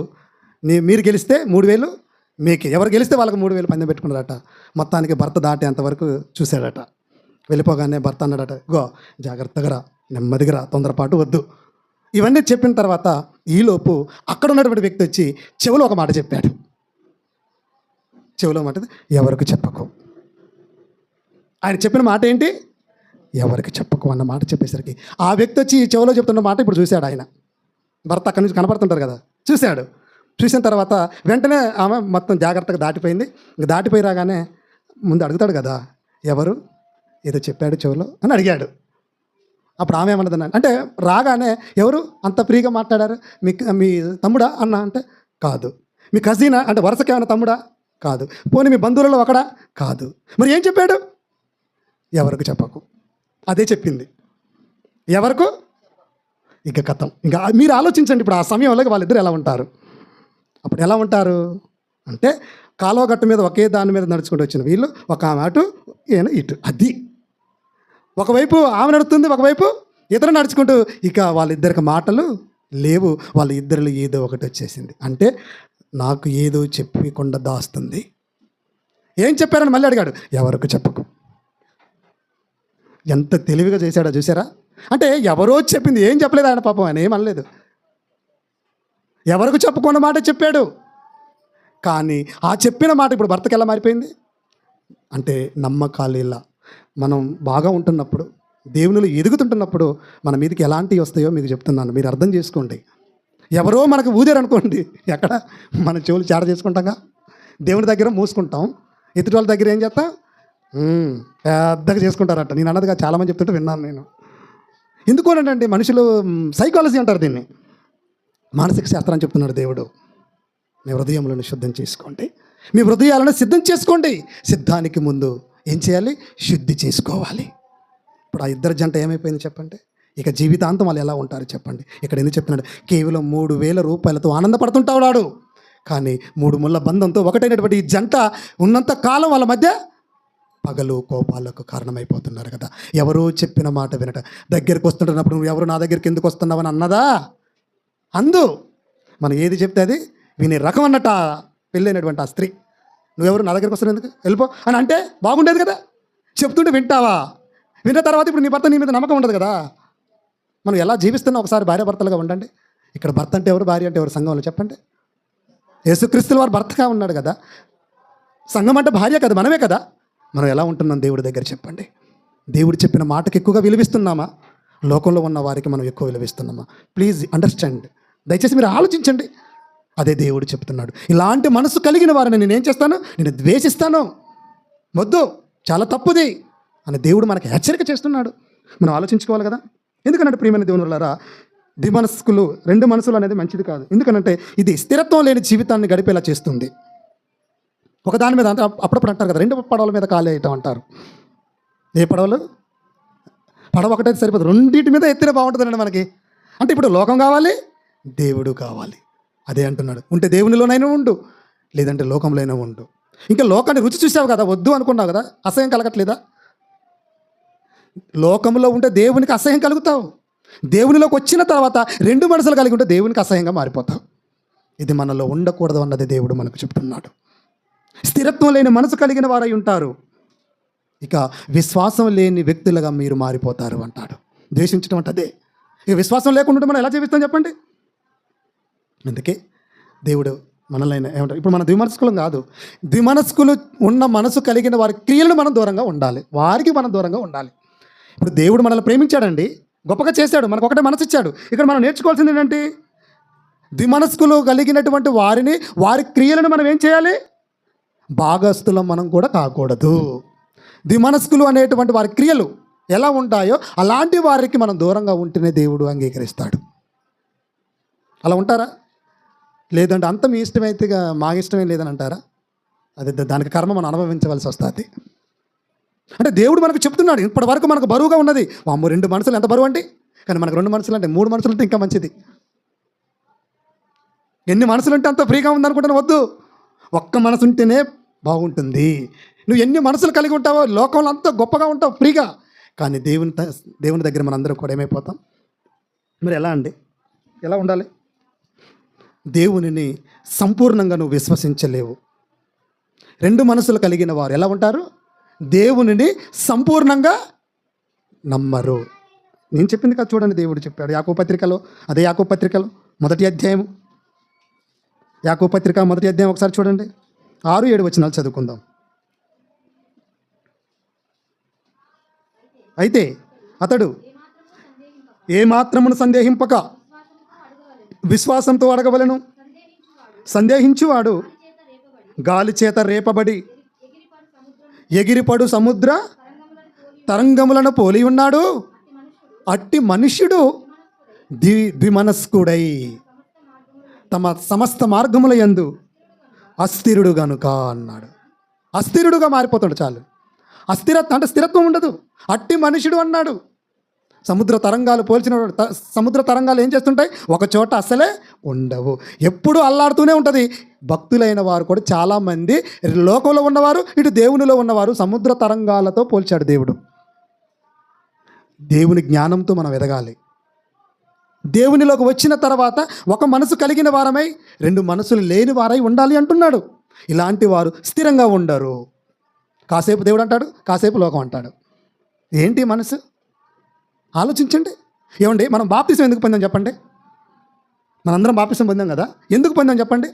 మీరు గెలిస్తే 3000 మీకు, ఎవరు గెలిస్తే వాళ్ళకి 3000 పందెం పెట్టుకున్నారట. మొత్తానికి భర్త దాటేంతవరకు చూశాడట. వెళ్ళిపోగానే భర్త అన్నాడట, గో జాగ్రత్తగా రా, నెమ్మదిగా రా, తొందరపాటు వద్దు. ఇవన్నీ చెప్పిన తర్వాత ఈలోపు అక్కడ ఉన్నటువంటి వ్యక్తి వచ్చి చెవిలో ఒక మాట చెప్పాడు. చెవిలో మాట, ఎవరికి చెప్పకు. ఆయన చెప్పిన మాట ఏంటి, ఎవరికి చెప్పకు అన్న మాట చెప్పేసరికి ఆ వ్యక్తి వచ్చి చెవిలో చెప్తున్న మాట ఇప్పుడు చూశాడు ఆయన. భర్త అక్కడి నుంచి కనపడుతుంటారు కదా, చూశాడు. చూసిన తర్వాత వెంటనే ఆమె మొత్తం జాగ్రత్తగా దాటిపోయింది. ఇంక దాటిపోయి రాగానే ముందు అడుగుతాడు కదా, ఎవరు ఏదో చెప్పాడు చెవిలో అని అడిగాడు. అప్పుడు ఆమె ఏమన్నది అంటే, రాగానే ఎవరు అంత ఫ్రీగా మాట్లాడారు, మీ తమ్ముడా అన్న అంటే, కాదు. మీ కజినా అంటే వరుసకి ఏమైనా తమ్ముడా, కాదు. పోనీ మీ బంధువులలో ఒకడా, కాదు. మరి ఏం చెప్పాడు, ఎవరికి చెప్పకు. అదే చెప్పింది, ఎవరకు. ఇక కథం. ఇంకా మీరు ఆలోచించండి, ఇప్పుడు ఆ సమయంలో వాళ్ళిద్దరు ఎలా ఉంటారు. అప్పుడు ఎలా ఉంటారు అంటే, కాలువ గట్టు మీద ఒకే దాని మీద నడుచుకుంటూ వచ్చిన వీళ్ళు, ఒక ఆమె అటు ఈయన ఇటు. అది ఒకవైపు ఆమె నడుస్తుంది, ఒకవైపు ఇతరు నడుచుకుంటూ, ఇక వాళ్ళిద్దరికి మాటలు లేవు. వాళ్ళ ఇద్దరిలో ఏదో ఒకటి వచ్చేసింది. అంటే నాకు ఏదో చెప్పకుండా దాస్తుంది. ఏం చెప్పారని మళ్ళీ అడిగాడు, ఎవరికి చెప్పకు. ఎంత తెలివిగా చేశాడో చూసారా. అంటే ఎవరో చెప్పింది, ఏం చెప్పలేదు ఆయన, పాపం ఆయన ఏం అనలేదు. ఎవరికి చెప్పుకున్న మాట చెప్పాడు. కానీ ఆ చెప్పిన మాట ఇప్పుడు భర్తకి ఎలా మారిపోయింది అంటే, నమ్మకాలు ఇలా మనం బాగా ఉంటున్నప్పుడు, దేవునిలో ఎదుగుతుంటున్నప్పుడు మన మీదకి ఎలాంటివి వస్తాయో మీకు చెప్తున్నాను, మీరు అర్థం చేసుకోండి. ఎవరో మనకు ఊదారు అనుకోండి, ఎక్కడ మన చెవులు చాడ చేసుకుంటాంగా, దేవుని దగ్గర మూసుకుంటాం, ఎదుటి వాళ్ళ దగ్గర ఏం చేస్తాం, పెద్దగా చేసుకుంటారట. నేను అన్నదిగా చాలామంది చెప్తుంటే విన్నాను నేను. ఎందుకోనంటే మనుషులు సైకాలజీ అంటారు దీన్ని, మానసిక శాస్త్రాన్ని చెప్తున్నాడు దేవుడు. మీ హృదయములను శుద్ధం చేసుకోండి, మీ హృదయాలను సిద్ధం చేసుకోండి. సిద్ధానికి ముందు ఏం చేయాలి, శుద్ధి చేసుకోవాలి. ఇప్పుడు ఆ ఇద్దరు జంట ఏమైపోయింది చెప్పండి, ఇక జీవితాంతం వాళ్ళు ఎలా ఉంటారు చెప్పండి. ఇక్కడ ఎందుకు చెప్తున్నాడు, కేవలం 3000 రూపాయలతో ఆనందపడుతుంటాడు, కానీ 3 ముళ్ళ బంధంతో ఒకటైనటువంటి ఈ జంట ఉన్నంత కాలం వాళ్ళ మధ్య పగలు కోపాలకు కారణమైపోతున్నారు కదా. ఎవరో చెప్పిన మాట వినట, దగ్గరికి వస్తుంటున్నప్పుడు నువ్వు ఎవరు నా దగ్గరికి ఎందుకు వస్తున్నావని అన్నదా, అందు మనం ఏది చెప్తే అది వినే రకం అన్నట్ట. పెళ్ళైనటువంటి ఆ స్త్రీ, నువ్వెవరు నా దగ్గరికి వస్తున్నావు ఎందుకు, వెళ్ళిపో అని అంటే బాగుండేది కదా. చెప్తుంటే వింటావా, విన్న తర్వాత ఇప్పుడు నీ భర్త నీ మీద నమ్మకం ఉండదు కదా. మనం ఎలా జీవిస్తున్నా ఒకసారి భార్యాభర్తలుగా ఉండండి. ఇక్కడ భర్త అంటే ఎవరు, భార్య అంటే ఎవరు సంఘంలో చెప్పండి. యేసుక్రీస్తుల వారు భర్తగా ఉన్నాడు కదా, సంఘం అంటే భార్య కదా, మనమే కదా. మనం ఎలా ఉంటున్నాం దేవుడి దగ్గర చెప్పండి. దేవుడు చెప్పిన మాటకి ఎక్కువగా విలువిస్తున్నామా, లోకంలో ఉన్న వారికి మనం ఎక్కువ విలువిస్తున్నామా? ప్లీజ్ అండర్స్టాండ్, దయచేసి మీరు ఆలోచించండి. అదే దేవుడు చెప్తున్నాడు, ఇలాంటి మనసు కలిగిన వారిని నేనేం చేస్తాను, నేను ద్వేషిస్తాను, వద్దు, చాలా తప్పుది అని దేవుడు మనకి హెచ్చరిక చేస్తున్నాడు. మనం ఆలోచించుకోవాలి కదా. ఎందుకంటే ప్రియమైన దేవుని వల్ల ద్విమనస్కులు, 2 మనసులు అనేది మంచిది కాదు. ఎందుకంటే ఇది స్థిరత్వం లేని జీవితాన్ని గడిపేలా చేస్తుంది. ఒకదాని మీద అంటే అప్పుడప్పుడు అంటారు కదా, 2 పడవల మీద కాలు వేయటం అంటారు. ఏ పడవలు, పడవ ఒకటైతే సరిపోదు, 2 మీద ఎత్తిన బాగుంటుందండి మనకి. అంటే ఇప్పుడు లోకం కావాలి, దేవుడు కావాలి. అదే అంటున్నాడు, ఉంటే దేవునిలోనైనా ఉండు, లేదంటే లోకంలోనైనా ఉండు. ఇంకా లోకాన్ని రుచి చూసావు కదా, వద్దు అనుకున్నావు కదా, అసహ్యం కలగట్లేదా? లోకంలో ఉంటే దేవునికి అసహ్యం కలుగుతావు, దేవునిలోకి వచ్చిన తర్వాత 2 మనసులు కలిగి ఉంటే దేవునికి అసహ్యంగా మారిపోతావు. ఇది మనలో ఉండకూడదు అన్నది దేవుడు మనకు చెప్తున్నాడు. స్థిరత్వం లేని మనసు కలిగిన వారై ఉంటారు, ఇక విశ్వాసం లేని వ్యక్తులుగా మీరు మారిపోతారు అంటాడు. ద్వేషించడం అంటే అదే. ఇక విశ్వాసం లేకుండా మనం ఎలా జీవిస్తాం చెప్పండి. అందుకే దేవుడు మనల్ని ఏమంటారు, ఇప్పుడు మన ద్విమనస్కులం కాదు, ద్విమనస్కులు ఉన్న మనసు కలిగిన వారి క్రియలను మనం దూరంగా ఉండాలి, వారికి మనం దూరంగా ఉండాలి. ఇప్పుడు దేవుడు మనల్ని ప్రేమించాడండి, గొప్పగా చేశాడు, మనకు ఒకటే మనసు ఇచ్చాడు. ఇక్కడ మనం నేర్చుకోవాల్సింది ఏంటంటే, ద్విమనస్కులు కలిగినటువంటి వారిని, వారి క్రియలను మనం ఏం చేయాలి, భాగస్థులం మనం కూడా కాకూడదు. ద్విమనస్కులు అనేటువంటి వారి క్రియలు ఎలా ఉంటాయో అలాంటి వారికి మనం దూరంగా ఉంటేనే దేవుడు అంగీకరిస్తాడు. అలా ఉంటారా? లేదంటే అంత మీ ఇష్టమైతే మా ఇష్టమే లేదని అంటారా? అది దానికి కర్మ మనం అనుభవించవలసి వస్తుంది. అంటే దేవుడు మనకు చెప్తున్నాడు, ఇప్పటి వరకు మనకు బరువుగా ఉన్నది. వామ్మో 2 మనసులు ఎంత బరువు అండి, కానీ మనకు 2 మనసులు అంటే 3 మనసులు అంటే ఇంకా మంచిది. ఎన్ని మనసులు ఉంటే అంత ఫ్రీగా ఉందనుకుంటాను, వద్దు. ఒక్క మనసు ఉంటేనే బాగుంటుంది. నువ్వు ఎన్ని మనసులు కలిగి ఉంటావో లోకంలో అంతా గొప్పగా ఉంటావు ఫ్రీగా. కానీ దేవుని దగ్గర మనందరం కూడా ఏమైపోతాం? మరి ఎలా అండి, ఎలా ఉండాలి? దేవునిని సంపూర్ణంగా నువ్వు విశ్వసించలేవు. 2 మనసులు కలిగిన వారు ఎలా ఉంటారు? దేవునిని సంపూర్ణంగా నమ్మరు. నేను చెప్పింది కదా చూడండి, దేవుడు చెప్పాడు యాకోబు పత్రికలో, అదే యాకోబు పత్రికలో 1వ అధ్యాయం, యాకోబు పత్రిక 1వ అధ్యాయం ఒకసారి చూడండి, 6-7 వచనాలు చదువుకుందాం. అయితే అతడు ఏమాత్రమును సందేహింపక విశ్వాసంతో అడగవలెను. సందేహించువాడు గాలి చేత రేపబడి ఎగిరిపడు సముద్ర తరంగములను పోలి ఉన్నాడు. అట్టి మనుష్యుడు ద్విమనస్కుడై తమ సమస్త మార్గముల యందు అస్థిరుడు గనుక అన్నాడు. అస్థిరుడుగా మారిపోతాడు. చాలు, అంటే స్థిరత్వం ఉండదు. అట్టి మనుషుడు అన్నాడు. సముద్ర తరంగాలు పోల్చిన సముద్ర తరంగాలు ఏం చేస్తుంటాయి? ఒక చోట అసలే ఉండవు, ఎప్పుడూ అల్లాడుతూనే ఉంటుంది. భక్తులైన వారు కూడా చాలామంది, లోకంలో ఉన్నవారు ఇటు దేవునిలో ఉన్నవారు, సముద్ర తరంగాలతో పోల్చాడు దేవుడు. దేవుని జ్ఞానంతో మనం ఎదగాలి. దేవునిలోకి వచ్చిన తర్వాత ఒక మనసు కలిగిన వారమై 2 మనసులు లేని వారై ఉండాలి అంటున్నాడు. ఇలాంటి వారు స్థిరంగా ఉండరు. కాసేపు దేవుడు అంటాడు, కాసేపు లోకం అంటాడు. ఏంటి మనసు? ఆలోచించండి. ఏమండి, మనం బాప్తిసం ఎందుకు పొందాం చెప్పండి? మనందరం బాప్తిసం పొందాం కదా, ఎందుకు పొందాం చెప్పండి?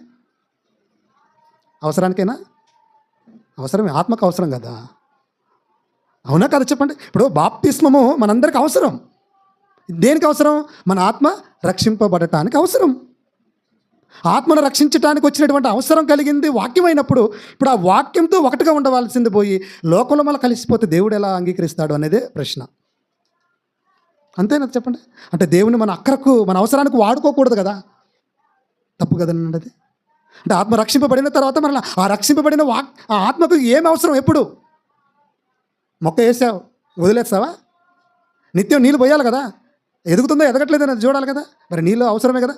అవసరానికైనా? అవసరమే, ఆత్మకు అవసరం కదా, అవునా కదా చెప్పండి. ఇప్పుడు బాప్తిస్మము మనందరికి అవసరం. దేనికి అవసరం? మన ఆత్మ రక్షింపబడటానికి అవసరం. ఆత్మను రక్షించడానికి వచ్చినటువంటి అవసరం కలిగింది వాక్యం అయినప్పుడు, ఇప్పుడు ఆ వాక్యంతో ఒకటిగా ఉండవలసింది పోయి లోకంలో మళ్ళీ కలిసిపోతే దేవుడు ఎలా అంగీకరిస్తాడు అనేదే ప్రశ్న. అంతేనా చెప్పండి? అంటే దేవుని మన అక్కరకు, మన అవసరానికి వాడుకోకూడదు కదా, తప్పు కదండి అది. అంటే ఆత్మ రక్షింపబడిన తర్వాత మరలా ఆ రక్షింపబడిన ఆ ఆత్మకు ఏం అవసరం? ఎప్పుడు మొక్క వేసావు, వదిలేస్తావా? నిత్యం నీళ్ళు పోయాలి కదా, ఎదుగుతుందో ఎదగట్లేదని అది చూడాలి కదా, మరి నీళ్ళు అవసరమే కదా.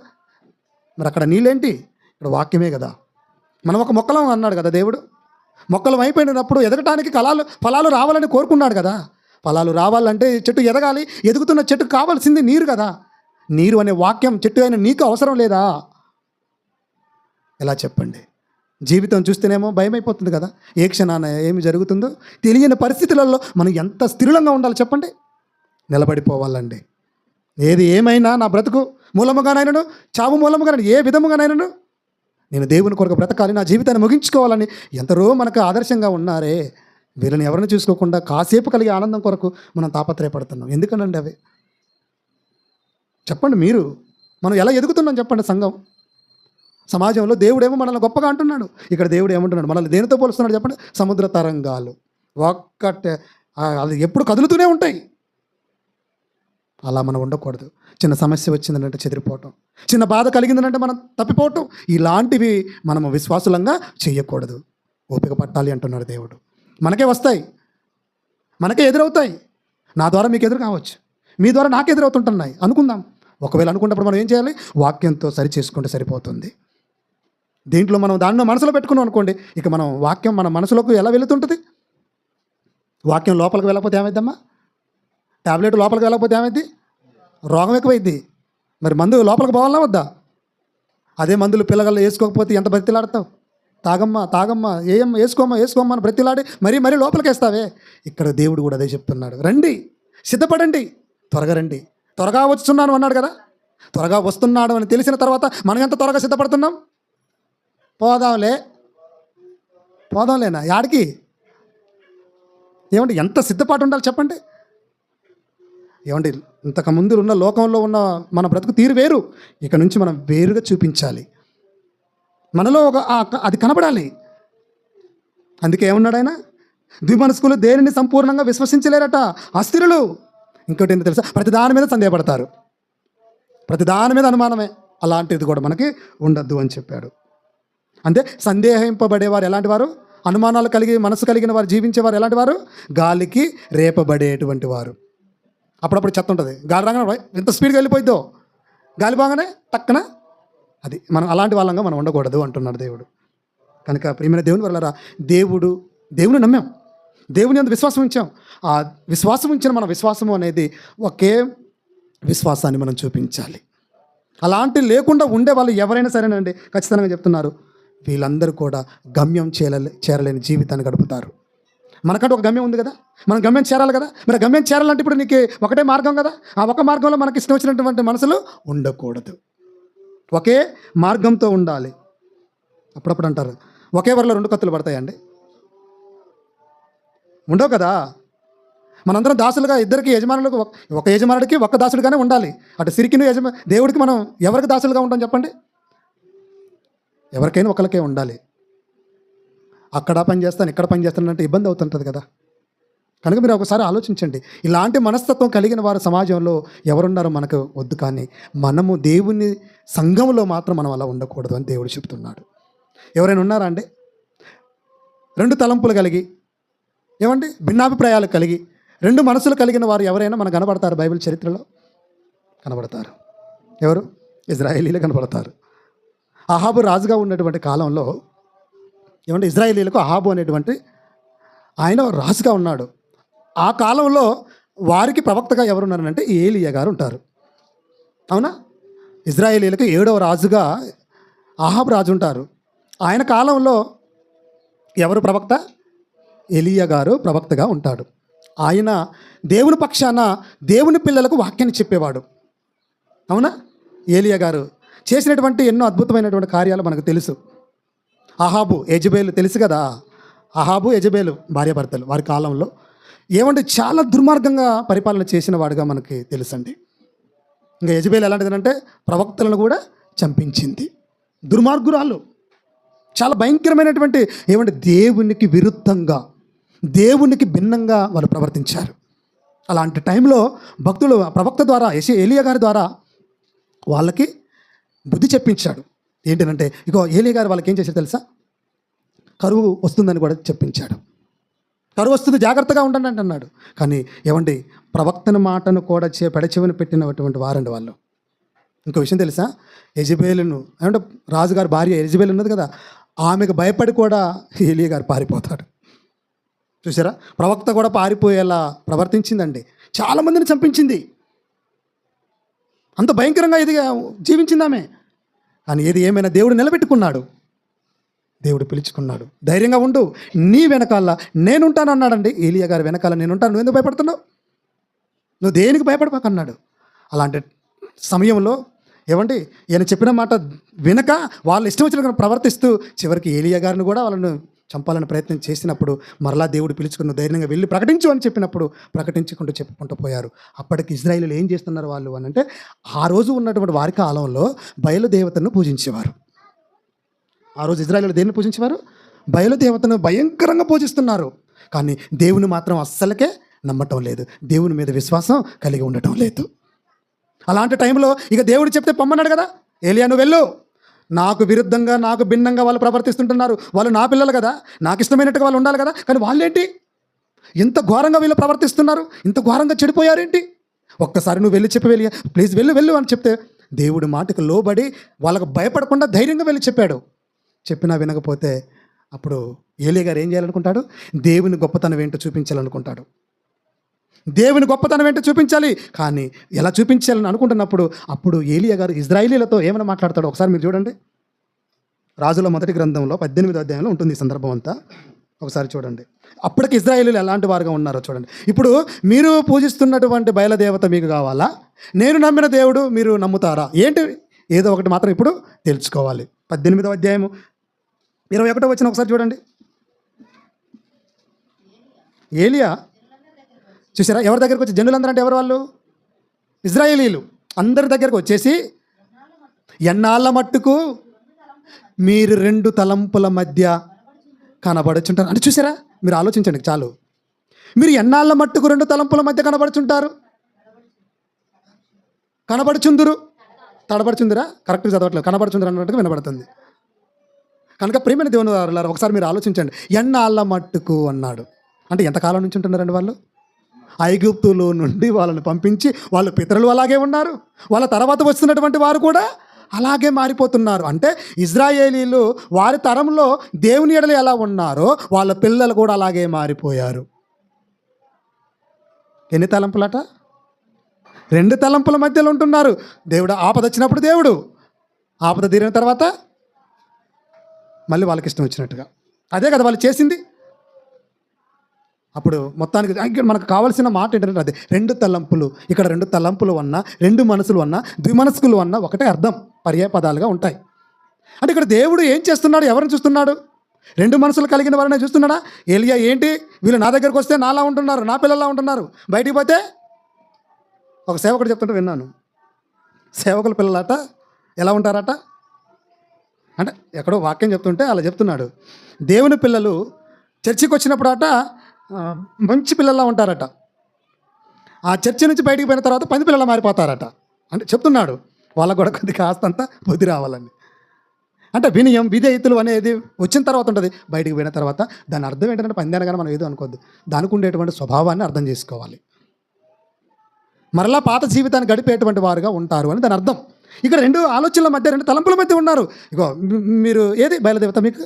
మరి అక్కడ నీళ్ళేంటి? ఇక్కడ వాక్యమే కదా. మనం ఒక మొక్కలం అన్నాడు కదా దేవుడు. మొక్కలం అయిపోయినప్పుడు ఎదగటానికి ఫలాలు రావాలని కోరుకున్నాడు కదా. ఫలాలు రావాలంటే చెట్టు ఎదగాలి. ఎదుగుతున్న చెట్టుకు కావాల్సింది నీరు కదా. నీరు అనే వాక్యం చెట్టు అయిన నీకు అవసరం లేదా? ఎలా చెప్పండి? జీవితం చూస్తేనేమో భయం అయిపోతుంది కదా, ఏ క్షణాన ఏమి జరుగుతుందో తెలియని పరిస్థితులలో మనం ఎంత స్థిరంగా ఉండాలి చెప్పండి? నిలబడిపోవాలండి. ఏది ఏమైనా నా బ్రతుకు మూలముగానైనను, చావు మూలముగానైనా, ఏ విధముగానైనను నేను దేవుని కొరకు బ్రతకాలి, నా జీవితాన్ని ముగించుకోవాలని ఎందరో మనకు ఆదర్శంగా ఉన్నారే. వీళ్ళని ఎవరిని చూసుకోకుండా కాసేపు కలిగే ఆనందం కొరకు మనం తాపత్రయపడుతున్నాం. ఎందుకనండి అవి? చెప్పండి మీరు. మనం ఎలా ఎదుగుతున్నాం చెప్పండి? సంఘం, సమాజంలో దేవుడేమో మనల్ని గొప్పగా అంటున్నాడు, ఇక్కడ దేవుడు ఏమంటున్నాడు? మనల్ని దేనితో పోలుస్తున్నాడు చెప్పండి? సముద్ర తరంగాలు. ఒక్కటే అది ఎప్పుడు కదులుతూనే ఉంటాయి. అలా మనం ఉండకూడదు. చిన్న సమస్య వచ్చిందంటే చెదిరిపోవటం, చిన్న బాధ కలిగిందంటే మనం తప్పిపోవటం, ఇలాంటివి మనము విశ్వాసులంగా చేయకూడదు. ఓపిక పట్టాలి అంటున్నాడు దేవుడు. మనకే వస్తాయి, మనకే ఎదురవుతాయి. నా ద్వారా మీకు ఎదురు కావచ్చు, మీ ద్వారా నాకు ఎదురవుతుంటున్నాయి అనుకుందాం. ఒకవేళ అనుకున్నప్పుడు మనం ఏం చేయాలి? వాక్యంతో సరి చేసుకుంటే సరిపోతుంది. దీంట్లో మనం దానిలో మనసులో పెట్టుకున్నాం అనుకోండి, ఇక మనం వాక్యం మన మనసులోకి ఎలా వెళుతుంటుంది? వాక్యం లోపలికి వెళ్ళకపోతే ఏమైద్దమ్మా? ట్యాబ్లెట్ లోపలికి వెళ్ళకపోతే ఏమైద్ది? రోగం ఎక్కువైద్ది. మరి మందు లోపలికి పోవాలా వద్దా? అదే మందులు పిల్లగాళ్ళు వేసుకోకపోతే ఎంత బ్రతిలాడతావు? తాగమ్మా వేసుకోమ్మా అని బ్రతిలాడి మరీ లోపలికి వేస్తావే. ఇక్కడ దేవుడు కూడా అదే చెప్తున్నాడు. రండి, సిద్ధపడండి, త్వరగా రండి. త్వరగా వస్తున్నాను అన్నాడు కదా. త్వరగా వస్తున్నాడు అని తెలిసిన తర్వాత మనం ఎంత త్వరగా సిద్ధపడుతున్నాం? పోదాంలేనా? యాడికి? ఏమంటే ఎంత సిద్ధపాటు ఉండాలి చెప్పండి? ఏమంటే ఇంతకుముందు ఉన్న లోకంలో ఉన్న మన బ్రతుకు తీరు వేరు. ఇక నుంచి మనం వేరుగా చూపించాలి. మనలో అది కనబడాలి. అందుకే ఏమన్నాడు ఆయన? ద్విమనస్కులు దేనిని సంపూర్ణంగా విశ్వసించలేరట, అస్థిరులు. ఇంకోటి ఏంటో తెలుసా? ప్రతి దాని మీద సందేహపడతారు, ప్రతి దాని మీద అనుమానమే. అలాంటిది కూడా మనకి ఉండద్దు అని చెప్పాడు. అంటే సందేహింపబడేవారు ఎలాంటి వారు? అనుమానాలు కలిగి మనసు కలిగిన వారు జీవించేవారు ఎలాంటి వారు? గాలికి రేపబడేటువంటి వారు. అప్పుడప్పుడు చెత్త ఉంటుంది, గాలి రాగానే ఎంత స్పీడ్గా వెళ్ళిపోయిద్దో, గాలి బాగానే టక్కన అది. మనం అలాంటి వాళ్ళంగా మనం ఉండకూడదు అంటున్నాడు దేవుడు. కనుక ప్రియమైన దేవుని వల్లరా, దేవుని నమ్మాం, దేవుని యందు విశ్వాసం ఉంచాం. ఆ విశ్వాసం ఉంచిన మన విశ్వాసము అనేది ఒకే విశ్వాసాన్ని మనం చూపించాలి. అలాంటి లేకుండా ఉండే వాళ్ళు ఎవరైనా సరేనండి, ఖచ్చితంగా చెప్తున్నారు, వీళ్ళందరూ కూడా గమ్యం చేరలేని జీవితాన్ని గడుపుతారు. మనకంటే ఒక గమ్యం ఉంది కదా, మనం గమ్యం చేరాలి కదా. మరి గమ్యం చేరాలంటే ఇప్పుడు నీకు ఒకటే మార్గం కదా. ఆ ఒక మార్గంలో మనకి ఇష్టం వచ్చినటువంటి మనసులు ఉండకూడదు, ఒకే మార్గంతో ఉండాలి. అప్పుడప్పుడు అంటారు, ఒకే వరలో రెండు కత్తులు పడతాయండి. ఉండవు కదా. మనందరం దాసులుగా, ఇద్దరికి యజమానులకు, ఒక యజమానుడికి ఒక దాసుడిగానే ఉండాలి. అటు సిరికిని దేవుడికి మనం ఎవరికి దాసులుగా ఉంటాం చెప్పండి? ఎవరికైనా ఒకరికే ఉండాలి. అక్కడ పని చేస్తాను, ఇక్కడ పని చేస్తాను అంటే ఇబ్బంది అవుతుంటుంది కదా. కనుక మీరు ఒకసారి ఆలోచించండి, ఇలాంటి మనస్తత్వం కలిగిన వారు సమాజంలో ఎవరున్నారో మనకు వద్దు. కానీ మనము దేవుని సంఘంలో మాత్రం మనం అలా ఉండకూడదు అని దేవుడు చెప్తున్నాడు. ఎవరైనా ఉన్నారా అండి? రెండు తలంపులు కలిగి, ఏమండి, భిన్నాభిప్రాయాలు కలిగి, రెండు మనసులు కలిగిన వారు ఎవరైనా మనకు కనబడతారు బైబిల్ చరిత్రలో? కనబడతారు. ఎవరు? ఇజ్రాయేలీలే కనబడతారు. అహాబు రాజుగా ఉన్నటువంటి కాలంలో, ఏమంటే, ఇజ్రాయేలీలకు అహాబు అనేటువంటి ఆయన రాజుగా ఉన్నాడు. ఆ కాలంలో వారికి ప్రవక్తగా ఎవరున్నారంటే ఏలియా గారు ఉంటారు. అవునా? ఇజ్రాయేలీలకు 7వ రాజుగా అహాబు రాజు ఉంటారు. ఆయన కాలంలో ఎవరు ప్రవక్త? ఎలీయా గారు ప్రవక్తగా ఉంటాడు. ఆయన దేవుని పక్షాన దేవుని పిల్లలకు వాక్యాన్ని చెప్పేవాడు. అవునా? ఏలియా గారు చేసినటువంటి ఎన్నో అద్భుతమైనటువంటి కార్యాలు మనకు తెలుసు. అహాబు, యెజబేలు తెలుసు కదా. అహాబు, యెజబేలు భార్యాభర్తలు. వారి కాలంలో ఏమంటే చాలా దుర్మార్గంగా పరిపాలన చేసిన వాడుగా మనకి తెలుసండి. ఇంకా యెజబేలు ఎలాంటిదంటే ప్రవక్తలను కూడా చంపించింది. దుర్మార్గురాలు, చాలా భయంకరమైనటువంటి, ఏమంటే దేవునికి విరుద్ధంగా, దేవునికి భిన్నంగా వాళ్ళు ప్రవర్తించారు. అలాంటి టైంలో భక్తులు ప్రవక్త ద్వారా, ఏలియా గారి ద్వారా వాళ్ళకి బుద్ధి చెప్పించాడు. ఏంటంటే, ఇగో ఏలియా గారు వాళ్ళకి ఏం చేశారు తెలుసా? కరువు వస్తుందని కూడా చెప్పించాడు. కరువు వస్తుంది, జాగ్రత్తగా ఉండండి అంటే అన్నాడు. కానీ ఏమండి, ప్రవక్తన మాటను కూడా పెడచెవిని పెట్టినటువంటి వారండి వాళ్ళు. ఇంకో విషయం తెలుసా? యెజబేలును, ఏమంటే రాజుగారి భార్య యెజబేలు ఉన్నది కదా, ఆమెకు భయపడి కూడా ఏలియా గారు పారిపోతాడు. చూసారా? ప్రవక్త కూడా పారిపోయేలా ప్రవర్తించిందండి. చాలామందిని చంపించింది. అంత భయంకరంగా ఇది జీవించింది ఆమె. కానీ ఏది ఏమైనా దేవుడు నిలబెట్టుకున్నాడు. దేవుడు పిలుచుకున్నాడు. ధైర్యంగా ఉండు, నీ వెనకాల నేనుంటాను అన్నాడండి. ఏలియా గారి వెనకాల నేనుంటాను, నువ్వు ఎందుకు భయపడుతున్నావు? నువ్వు దేనికి భయపడపాకన్నాడు. అలాంటి సమయంలో ఏమండి, ఈయన చెప్పిన మాట వినక వాళ్ళు ఇష్టం వచ్చిన ప్రవర్తిస్తూ చివరికి ఏలియా గారిని కూడా వాళ్ళను చంపాలని ప్రయత్నం చేసినప్పుడు మరలా దేవుడు పిలుచుకున్న, ధైర్యంగా వెళ్ళి ప్రకటించు అని చెప్పినప్పుడు ప్రకటించుకుంటూ చెప్పుకుంటూ పోయారు. అప్పటికి ఇజ్రాయేలీలు ఏం చేస్తున్నారు వాళ్ళు అని అంటే, ఆ రోజు ఉన్నటువంటి వారి కాలంలో బయలుదేవతను పూజించేవారు. ఆ రోజు ఇజ్రాయేలీలు దేన్ని పూజించేవారు? బయలుదేవతను భయంకరంగా పూజిస్తున్నారు. కానీ దేవుని మాత్రం అస్సలకే నమ్మటం లేదు, దేవుని మీద విశ్వాసం కలిగి ఉండటం లేదు. అలాంటి టైంలో ఇక దేవుడు చెప్తే పొమ్మన్నాడు కదా, ఏలియా నువ్వు వెళ్ళు, నాకు విరుద్ధంగా, నాకు భిన్నంగా వాళ్ళు ప్రవర్తిస్తుంటున్నారు, వాళ్ళు నా పిల్లలు కదా, నాకు ఇష్టమైనట్టుగా వాళ్ళు ఉండాలి కదా. కానీ వాళ్ళేంటి ఇంత ఘోరంగా వీళ్ళు ప్రవర్తిస్తున్నారు, ఇంత ఘోరంగా చెడిపోయారేంటి? ఒక్కసారి నువ్వు వెళ్ళి చెప్పి, వెళ్ళి ప్లీజ్ వెళ్ళు అని చెప్తే దేవుడి మాటకు లోబడి వాళ్ళకు భయపడకుండా ధైర్యంగా వెళ్ళి చెప్పాడు. చెప్పినా వినకపోతే అప్పుడు ఏలియా గారు ఏం చేయాలనుకుంటాడు? దేవుని గొప్పతనం ఏంటో చూపించాలనుకుంటాడు. దేవుని గొప్పతనం ఏంటో చూపించాలి. కానీ ఎలా చూపించాలని అనుకుంటున్నప్పుడు అప్పుడు ఏలియా గారు ఇజ్రాయేలీలతో ఏమైనా మాట్లాడతాడో ఒకసారి మీరు చూడండి. రాజుల మొదటి గ్రంథంలో 18వ అధ్యాయంలో ఉంటుంది ఈ సందర్భం అంతా. ఒకసారి చూడండి. అప్పటికి ఇజ్రాయేలీలు ఎలాంటి వారుగా ఉన్నారో చూడండి. ఇప్పుడు మీరు పూజిస్తున్నటువంటి బయలుదేవత మీకు కావాలా? నేను నమ్మిన దేవుడు మీరు నమ్ముతారా? ఏంటి? ఏదో ఒకటి మాత్రం ఇప్పుడు తెలుసుకోవాలి. 18వ అధ్యాయము 21వ వచనం ఒకసారి చూడండి. ఏలియా చూసారా? ఎవరి దగ్గరకు వచ్చి, జనులందరూ అంటే ఎవరు? వాళ్ళు ఇజ్రాయేలీలు. అందరి దగ్గరకు వచ్చేసి, ఎన్నాళ్ళ మట్టుకు మీరు రెండు తలంపుల మధ్య కనబడుచుంటారు అంటే, చూసారా? మీరు ఆలోచించండి చాలు. మీరు ఎన్నాళ్ళ మట్టుకు రెండు తలంపుల మధ్య కనబడుచుంటారు? కనబడుచుందురు, తడబడుచుందిరా? కరెక్ట్గా చదవట్లేదు. కనబడుచుందరు అన్నట్టుగా వినబడుతుంది. కనుక ప్రియమైన దేవుని వారలారా, ఒకసారి మీరు ఆలోచించండి. ఎన్నాళ్ళ మట్టుకు అన్నాడు అంటే ఎంతకాలం నుంచి ఉంటున్నారండి వాళ్ళు? ఐగుప్తులో నుండి వాళ్ళని పంపించి వాళ్ళ పితరులు అలాగే ఉన్నారు, వాళ్ళ తర్వాత వస్తున్నటువంటి వారు కూడా అలాగే మారిపోతున్నారు. అంటే ఇజ్రాయేలీలు వారి తరంలో దేవుని ఎడల ఎలా ఉన్నారో వాళ్ళ పిల్లలు కూడా అలాగే మారిపోయారు. ఎన్ని తలంపులట? 2 తలంపుల మధ్యలో ఉంటున్నారు. దేవుడు ఆపద వచ్చినప్పుడు దేవుడు, ఆపద తీరిన తర్వాత మళ్ళీ వాళ్ళకి ఇష్టం వచ్చినట్టుగా. అదే కదా వాళ్ళు చేసింది. అప్పుడు మొత్తానికి మనకు కావాల్సిన మాట ఏంటంటే అదే 2 తలంపులు. ఇక్కడ 2 తలంపులు అన్నా, 2 మనసులు అన్నా, ద్విమనస్కులు అన్నా ఒకటే అర్థం, పర్యాయ పదాలుగా ఉంటాయి. అంటే ఇక్కడ దేవుడు ఏం చేస్తున్నాడు? ఎవరిని చూస్తున్నాడు? 2 మనసులు కలిగిన వారిని చూస్తున్నాడా? ఏలియా ఏంటి, వీళ్ళు నా దగ్గరకు వస్తే నాలా ఉంటున్నారు, నా పిల్లల్లా ఉంటున్నారు, బయటికి పోతే ఒక సేవకుడు చెప్తుంటే విన్నాను, సేవకుల పిల్లలట ఎలా ఉంటారట అంటే ఎక్కడో వాక్యం చెప్తుంటే అలా చెప్తున్నాడు. దేవుని పిల్లలు చర్చికి వచ్చినప్పుడు అట మంచి పిల్లల్లా ఉంటారట, ఆ చర్చి నుంచి బయటికి పోయిన తర్వాత పంది పిల్లలా మారిపోతారట. అంటే చెప్తున్నాడు వాళ్ళకు కూడా కొద్దిగా కాస్తంత బుద్ధి రావాలని. అంటే వినయం విధేయతలు అనేది వచ్చిన తర్వాత ఉంటుంది, బయటికి పోయిన తర్వాత దాని అర్థం ఏంటంటే పంది అనగానే మనం ఏదో అనుకోద్దు, దానికి ఉండేటువంటి స్వభావాన్ని అర్థం చేసుకోవాలి. మరలా పాత జీవితాన్ని గడిపేటువంటి వారుగా ఉంటారు అని దాని అర్థం. ఇక్కడ 2 ఆలోచనల మధ్య, 2 తలంపుల మధ్య ఉన్నారు. ఇగో మీరు ఏది బయలుదేవత మీకు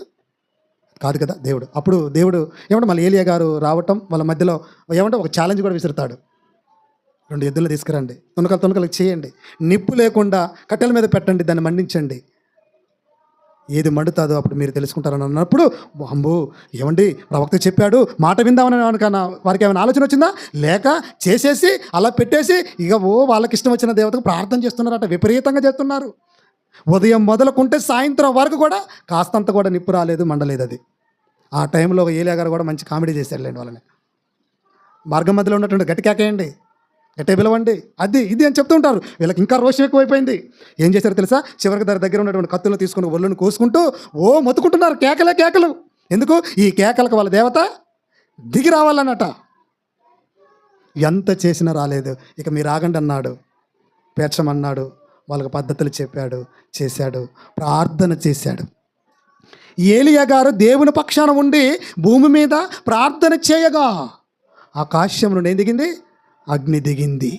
కాదు కదా దేవుడు. అప్పుడు దేవుడు ఏమంటే మళ్ళీ ఏలియా గారు రావటం వాళ్ళ మధ్యలో ఏమంటే ఒక ఛాలెంజ్ కూడా విసురుతాడు. 2 ఎద్దులు తీసుకురండి, తునకలకు చేయండి, నిప్పు లేకుండా కట్టెల మీద పెట్టండి, దాన్ని మండించండి, ఏది మండుతుందో అప్పుడు మీరు తెలుసుకుంటారని అన్నప్పుడు, అమ్మో ఏమండి ప్రవక్త చెప్పాడు, మాట విందామని కన్నా వారికి ఏమైనా ఆలోచన వచ్చిందా? లేక చేసేసి అలా పెట్టేసి ఇక వాళ్ళకి ఇష్టం వచ్చిన దేవతకు ప్రార్థన చేస్తున్నారట, విపరీతంగా చేస్తున్నారు. ఉదయం మొదలుకుంటే సాయంత్రం వరకు కూడా కాస్తంత కూడా నిప్పు రాలేదు, మండలేదు. అది ఆ టైంలో ఏలియా గారు కూడా మంచి కామెడీ చేశారులేండి వాళ్ళని. మార్గం మధ్యలో ఉన్నటువంటి గట్టి కేకేయండి, గట్టే పిలవండి, అది ఇది అని చెప్తూ ఉంటారు. వీళ్ళకి ఇంకా రోషం ఎక్కువైపోయింది. ఏం చేశారు తెలుసా? చివరికి దాని దగ్గర ఉన్నటువంటి కత్తులను తీసుకుని ఒళ్ళును కోసుకుంటూ మొత్తుకుంటున్నారు, కేకలు. ఎందుకు? ఈ కేకలకు వాళ్ళ దేవత దిగి రావాలన్నట. ఎంత చేసినా రాలేదు. ఇక మీరు ఆగండి అన్నాడు, పేర్చమన్నాడు, వాళ్ళకి పద్ధతులు చెప్పాడు, చేశాడు, ప్రార్థన చేశాడు. ఏలియా గారు దేవుని పక్షాన ఉండి భూమి మీద ప్రార్థన చేయగా ఆకాశం నుండి ఏం దిగింది? అగ్ని దిగింది.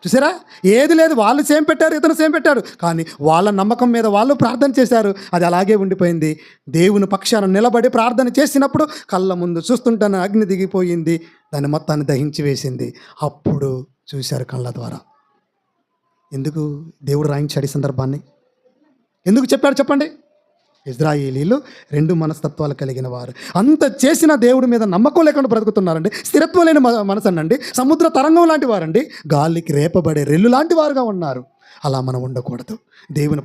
చూసారా? ఏది లేదు, వాళ్ళు సేమ్ పెట్టారు, ఇతను సేమ్ పెట్టాడు, కానీ వాళ్ళ నమ్మకం మీద వాళ్ళు ప్రార్థన చేశారు, అది అలాగే ఉండిపోయింది. దేవుని పక్షాన నిలబడి ప్రార్థన చేసినప్పుడు కళ్ళ ముందు చూస్తుంటాను అగ్ని దిగిపోయింది, దాన్ని మొత్తాన్ని దహించి వేసింది. అప్పుడు చూశారు కళ్ళ ద్వారా. ఎందుకు దేవుడు రాయించాడు ఈ సందర్భాన్ని? ఎందుకు చెప్పాడు చెప్పండి? ఇజ్రాయేలీలు 2 మనస్తత్వాలు కలిగిన వారు. అంత చేసిన దేవుడి మీద నమ్మకం లేకుండా బ్రతుకుతున్నారండి. స్థిరత్వం లేని మనసు అనండి, సముద్ర తరంగం లాంటి వారండి, గాలికి రేపబడే రెల్లు లాంటి వారుగా ఉన్నారు. అలా మనం ఉండకూడదు. దేవుని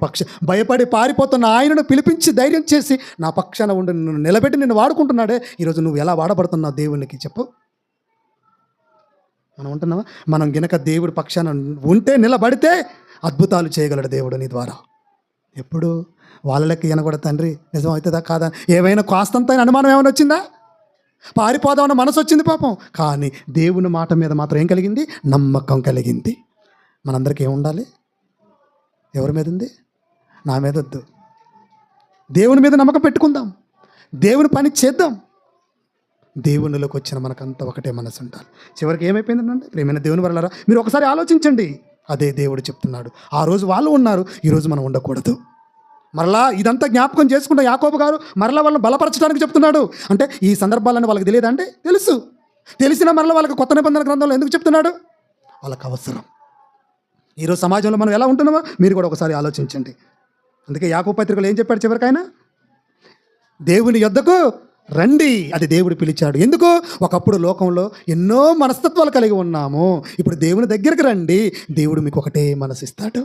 భయపడి పారిపోతున్న ఆయనను పిలిపించి ధైర్యం చేసి నా పక్షాన ఉండి నిన్ను నిలబెట్టి నిన్ను వాడుకుంటున్నాడే. ఈరోజు నువ్వు ఎలా వాడబడుతున్నావు దేవునికి చెప్పు? మనం ఉంటున్నావా? మనం గినక దేవుడి పక్షాన ఉంటే, నిలబడితే అద్భుతాలు చేయగలడు దేవుడు నీ ద్వారా. ఎప్పుడు వాళ్ళకి వినకూడదు తండ్రి, నిజం అవుతుందా కాదా, ఏమైనా కాస్తంత అనుమానం ఏమైనా వచ్చిందా? పారిపోదామన్న మనసు వచ్చింది పాపం, కానీ దేవుని మాట మీద మాత్రం ఏం కలిగింది? నమ్మకం కలిగింది. మనందరికీ ఏముండాలి? ఎవరి మీద ఉంది? నా మీద వద్దు, దేవుని మీద నమ్మకం పెట్టుకుందాం, దేవుని పని చేద్దాం. దేవునిలోకి వచ్చిన మనకంతా ఒకటే మనసు ఉండాలి. చివరికి ఏమైపోయిందంటే ప్రియమైన దేవుని వల్ల మీరు ఒకసారి ఆలోచించండి. అదే దేవుడు చెప్తున్నాడు. ఆ రోజు వాళ్ళు ఉన్నారు, ఈరోజు మనం ఉండకూడదు. మరలా ఇదంతా జ్ఞాపకం చేసుకుంటే యాకోబు గారు మరలా వాళ్ళని బలపరచడానికి చెప్తున్నాడు. అంటే ఈ సందర్భాలను వాళ్ళకి తెలియదు అంటే తెలుసు, తెలిసిన మరలా వాళ్ళకి కొత్త నిబంధన గ్రంథంలో ఎందుకు చెప్తున్నాడు? వాళ్ళకి అవసరం. ఈరోజు సమాజంలో మనం ఎలా ఉంటున్నామో మీరు కూడా ఒకసారి ఆలోచించండి. అందుకే యాకోబు పత్రికలో ఏం చెప్పాడు చివరికైనా? దేవుని యొద్దకు రండి, అది దేవుడు పిలిచాడు. ఎందుకు? ఒకప్పుడు లోకంలో ఎన్నో మనస్తత్వాలు కలిగి ఉన్నాము, ఇప్పుడు దేవుని దగ్గరికి రండి, దేవుడు మీకు ఒకటే మనసు ఇస్తాడు.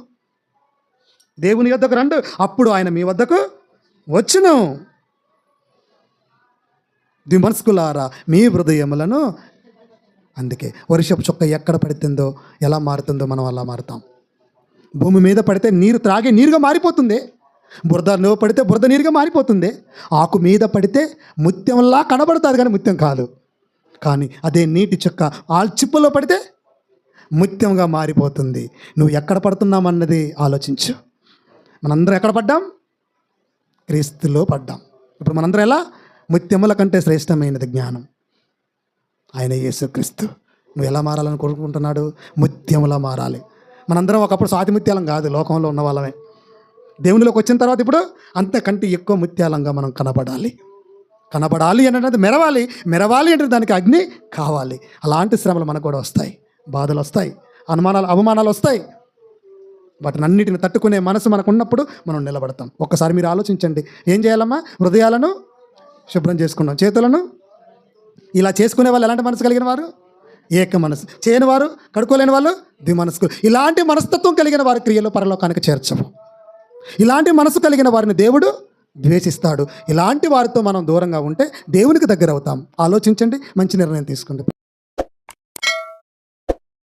దేవుని యొద్దకు రండి, అప్పుడు ఆయన మీ వద్దకు వచ్చును. ద్విమనస్కులారా మీ హృదయములను. అందుకే వర్షపు చుక్క ఎక్కడ పడుతుందో, ఎలా మారుతుందో మనం అలా మారుతాం. భూమి మీద పడితే నీరు త్రాగే నీరుగా మారిపోతుంది, బురదలో పడితే బురద నీరుగా మారిపోతుంది, ఆకు మీద పడితే ముత్యంలా కనబడుతుంది కానీ ముత్యం కాదు. కానీ అదే నీటి చుక్క ఆల్చిప్పలో పడితే ముత్యంగా మారిపోతుంది. నువ్వు ఎక్కడ పడుతున్నామన్నది ఆలోచించు. మనందరం ఎక్కడ పడ్డాం? క్రీస్తులో పడ్డాం. ఇప్పుడు మనందరం ఎలా? ముత్యముల కంటే శ్రేష్టమైనది జ్ఞానం, ఆయన యేసుక్రీస్తు. నువ్వు ఎలా మారాలని కోరుకుంటున్నాడు? ముత్యములా మారాలి. మనందరం ఒకప్పుడు స్వాతి ముత్యాలం కాదు, లోకంలో ఉన్న వాళ్ళమే. దేవునిలోకి వచ్చిన తర్వాత ఇప్పుడు అంతకంటే ఎక్కువ ముత్యాలంగా మనం కనబడాలి అనేది మెరవాలి అంటే దానికి అగ్ని కావాలి. అలాంటి శ్రమలు మనకు కూడా వస్తాయి, బాధలు వస్తాయి, అవమానాలు వస్తాయి. వాటిని అన్నిటిని తట్టుకునే మనసు మనకు ఉన్నప్పుడు మనం నిలబడతాం. ఒక్కసారి మీరు ఆలోచించండి, ఏం చేయాలమ్మా? హృదయాలను శుభ్రం చేసుకున్నాం, చేతులను ఇలా చేసుకునే వాళ్ళు ఎలాంటి మనసు కలిగిన వారు? ఏక మనసు. చేయని వారు, కడుక్కోలేని వాళ్ళు ద్విమనస్కులు. ఇలాంటి మనస్తత్వం కలిగిన వారి క్రియలు పరలోకానికి చేర్చవు. ఇలాంటి మనసు కలిగిన వారిని దేవుడు ద్వేషిస్తాడు. ఇలాంటి వారితో మనం దూరంగా ఉంటే దేవునికి దగ్గర అవుతాం. ఆలోచించండి, మంచి నిర్ణయం తీసుకోండి.